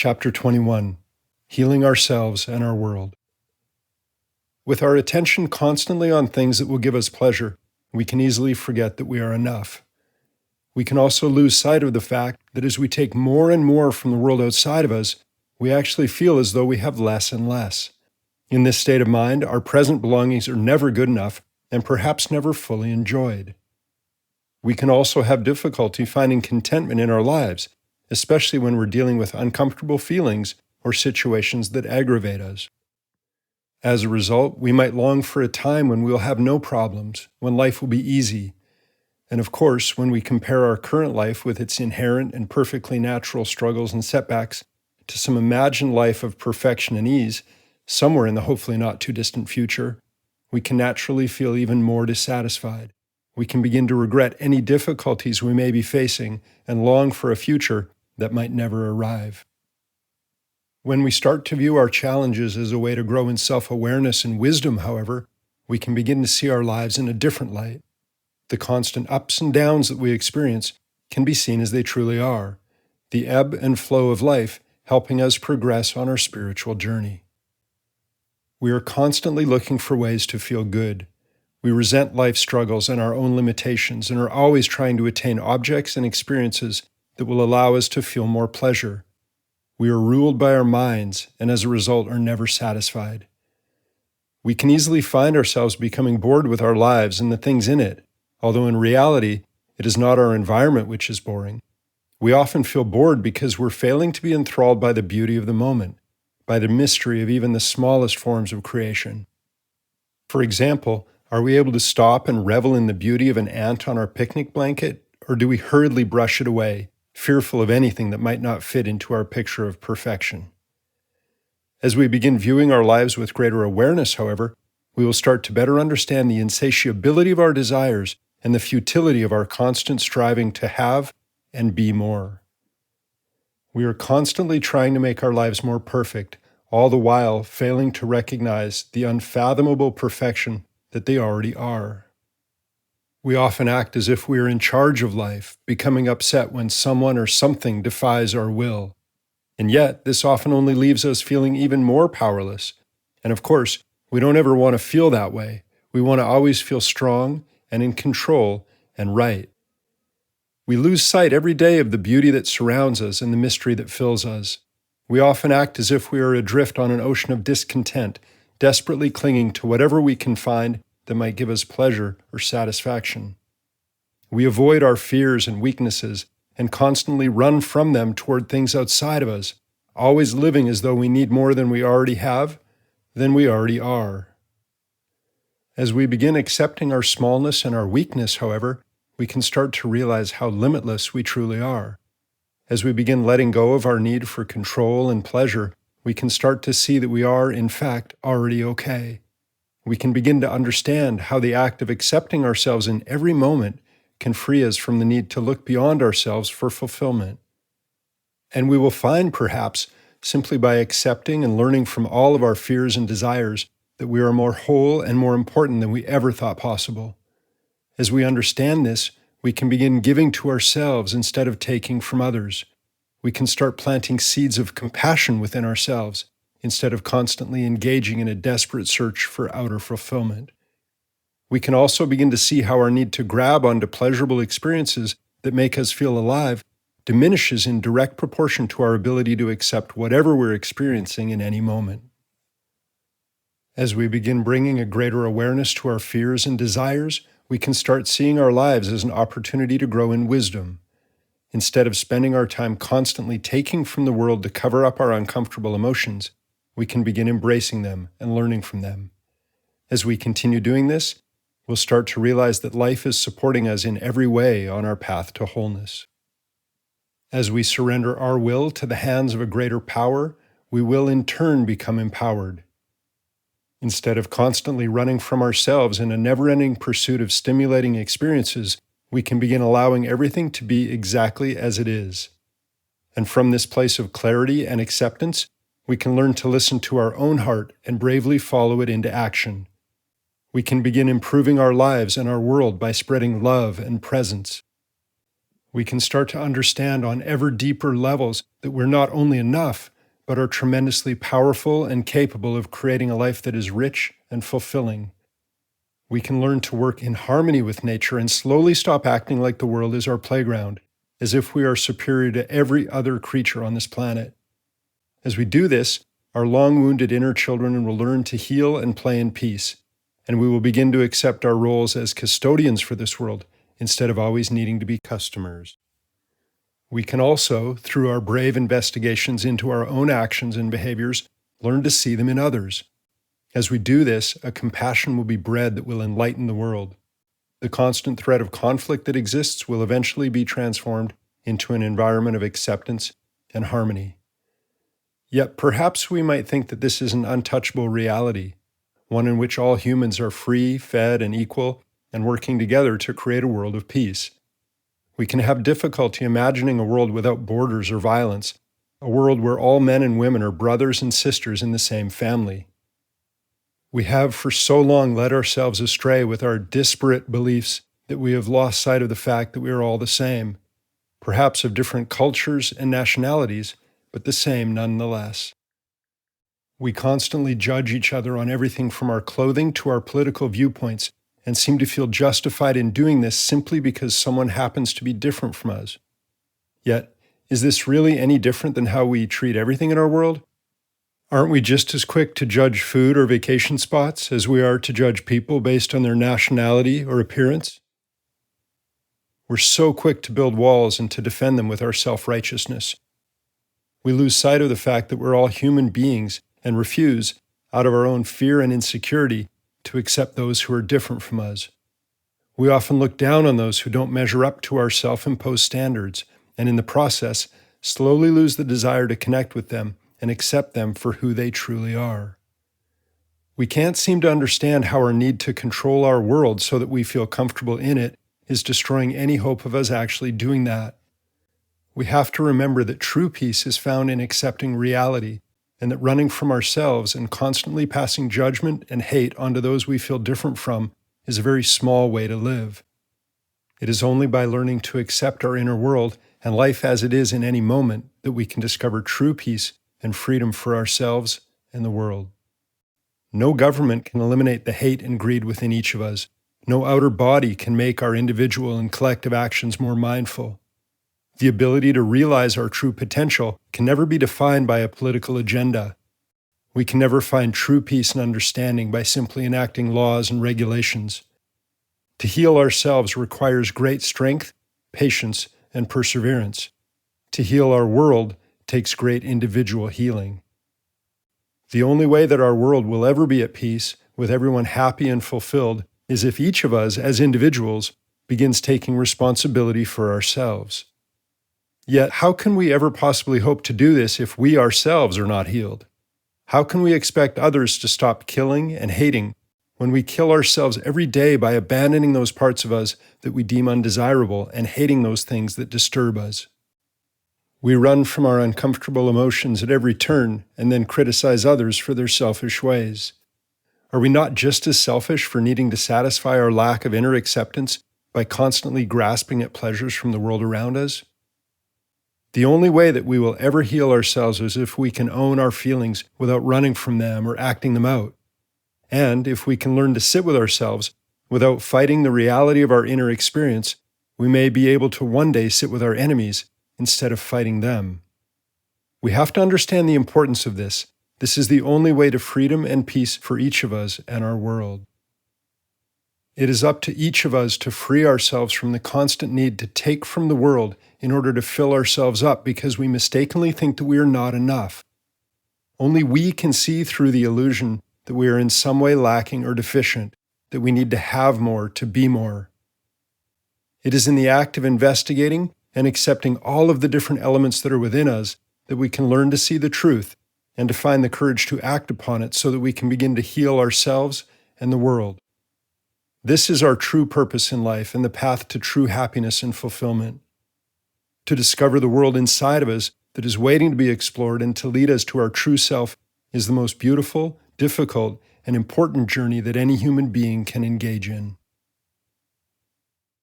Chapter 21, Healing Ourselves and Our World. With our attention constantly on things that will give us pleasure, we can easily forget that we are enough. We can also lose sight of the fact that as we take more and more from the world outside of us, we actually feel as though we have less and less. In this state of mind, our present belongings are never good enough and perhaps never fully enjoyed. We can also have difficulty finding contentment in our lives, especially when we're dealing with uncomfortable feelings or situations that aggravate us. As a result, we might long for a time when we'll have no problems, when life will be easy. And of course, when we compare our current life with its inherent and perfectly natural struggles and setbacks to some imagined life of perfection and ease, somewhere in the hopefully not too distant future, we can naturally feel even more dissatisfied. We can begin to regret any difficulties we may be facing and long for a future that might never arrive. When we start to view our challenges as a way to grow in self-awareness and wisdom, however, we can begin to see our lives in a different light. The constant ups and downs that we experience can be seen as they truly are, the ebb and flow of life helping us progress on our spiritual journey. We are constantly looking for ways to feel good. We resent life's struggles and our own limitations and are always trying to attain objects and experiences that will allow us to feel more pleasure. We are ruled by our minds and as a result are never satisfied. We can easily find ourselves becoming bored with our lives and the things in it, although in reality, it is not our environment which is boring. We often feel bored because we're failing to be enthralled by the beauty of the moment, by the mystery of even the smallest forms of creation. For example, are we able to stop and revel in the beauty of an ant on our picnic blanket, or do we hurriedly brush it away, fearful of anything that might not fit into our picture of perfection? As we begin viewing our lives with greater awareness, however, we will start to better understand the insatiability of our desires and the futility of our constant striving to have and be more. We are constantly trying to make our lives more perfect, all the while failing to recognize the unfathomable perfection that they already are. We often act as if we are in charge of life, becoming upset when someone or something defies our will. And yet, this often only leaves us feeling even more powerless. And of course, we don't ever want to feel that way. We want to always feel strong and in control and right. We lose sight every day of the beauty that surrounds us and the mystery that fills us. We often act as if we are adrift on an ocean of discontent, desperately clinging to whatever we can find that might give us pleasure or satisfaction. We avoid our fears and weaknesses and constantly run from them toward things outside of us, always living as though we need more than we already have, than we already are. As we begin accepting our smallness and our weakness, however, we can start to realize how limitless we truly are. As we begin letting go of our need for control and pleasure, we can start to see that we are, in fact, already okay. We can begin to understand how the act of accepting ourselves in every moment can free us from the need to look beyond ourselves for fulfillment. And we will find, perhaps, simply by accepting and learning from all of our fears and desires, that we are more whole and more important than we ever thought possible. As we understand this, we can begin giving to ourselves instead of taking from others. We can start planting seeds of compassion within ourselves, instead of constantly engaging in a desperate search for outer fulfillment. We can also begin to see how our need to grab onto pleasurable experiences that make us feel alive diminishes in direct proportion to our ability to accept whatever we're experiencing in any moment. As we begin bringing a greater awareness to our fears and desires, we can start seeing our lives as an opportunity to grow in wisdom. Instead of spending our time constantly taking from the world to cover up our uncomfortable emotions, we can begin embracing them and learning from them. As we continue doing this, we'll start to realize that life is supporting us in every way on our path to wholeness. As we surrender our will to the hands of a greater power, we will in turn become empowered. Instead of constantly running from ourselves in a never-ending pursuit of stimulating experiences, we can begin allowing everything to be exactly as it is. And from this place of clarity and acceptance, we can learn to listen to our own heart and bravely follow it into action. We can begin improving our lives and our world by spreading love and presence. We can start to understand on ever deeper levels that we're not only enough, but are tremendously powerful and capable of creating a life that is rich and fulfilling. We can learn to work in harmony with nature and slowly stop acting like the world is our playground, as if we are superior to every other creature on this planet. As we do this, our long-wounded inner children will learn to heal and play in peace, and we will begin to accept our roles as custodians for this world instead of always needing to be customers. We can also, through our brave investigations into our own actions and behaviors, learn to see them in others. As we do this, a compassion will be bred that will enlighten the world. The constant threat of conflict that exists will eventually be transformed into an environment of acceptance and harmony. Yet perhaps we might think that this is an untouchable reality, one in which all humans are free, fed, and equal, and working together to create a world of peace. We can have difficulty imagining a world without borders or violence, a world where all men and women are brothers and sisters in the same family. We have for so long led ourselves astray with our disparate beliefs that we have lost sight of the fact that we are all the same, perhaps of different cultures and nationalities, but the same nonetheless. We constantly judge each other on everything from our clothing to our political viewpoints and seem to feel justified in doing this simply because someone happens to be different from us. Yet, is this really any different than how we treat everything in our world? Aren't we just as quick to judge food or vacation spots as we are to judge people based on their nationality or appearance? We're so quick to build walls and to defend them with our self-righteousness. We lose sight of the fact that we're all human beings and refuse, out of our own fear and insecurity, to accept those who are different from us. We often look down on those who don't measure up to our self-imposed standards, and in the process, slowly lose the desire to connect with them and accept them for who they truly are. We can't seem to understand how our need to control our world so that we feel comfortable in it is destroying any hope of us actually doing that. We have to remember that true peace is found in accepting reality, and that running from ourselves and constantly passing judgment and hate onto those we feel different from is a very small way to live. It is only by learning to accept our inner world and life as it is in any moment that we can discover true peace and freedom for ourselves and the world. No government can eliminate the hate and greed within each of us. No outer body can make our individual and collective actions more mindful. The ability to realize our true potential can never be defined by a political agenda. We can never find true peace and understanding by simply enacting laws and regulations. To heal ourselves requires great strength, patience, and perseverance. To heal our world takes great individual healing. The only way that our world will ever be at peace, with everyone happy and fulfilled, is if each of us, as individuals, begins taking responsibility for ourselves. Yet, how can we ever possibly hope to do this if we ourselves are not healed? How can we expect others to stop killing and hating when we kill ourselves every day by abandoning those parts of us that we deem undesirable and hating those things that disturb us? We run from our uncomfortable emotions at every turn and then criticize others for their selfish ways. Are we not just as selfish for needing to satisfy our lack of inner acceptance by constantly grasping at pleasures from the world around us? The only way that we will ever heal ourselves is if we can own our feelings without running from them or acting them out. And if we can learn to sit with ourselves without fighting the reality of our inner experience, we may be able to one day sit with our enemies instead of fighting them. We have to understand the importance of this. This is the only way to freedom and peace for each of us and our world. It is up to each of us to free ourselves from the constant need to take from the world in order to fill ourselves up because we mistakenly think that we are not enough. Only we can see through the illusion that we are in some way lacking or deficient, that we need to have more to be more. It is in the act of investigating and accepting all of the different elements that are within us that we can learn to see the truth and to find the courage to act upon it so that we can begin to heal ourselves and the world. This is our true purpose in life and the path to true happiness and fulfillment. To discover the world inside of us that is waiting to be explored and to lead us to our true self is the most beautiful, difficult, and important journey that any human being can engage in.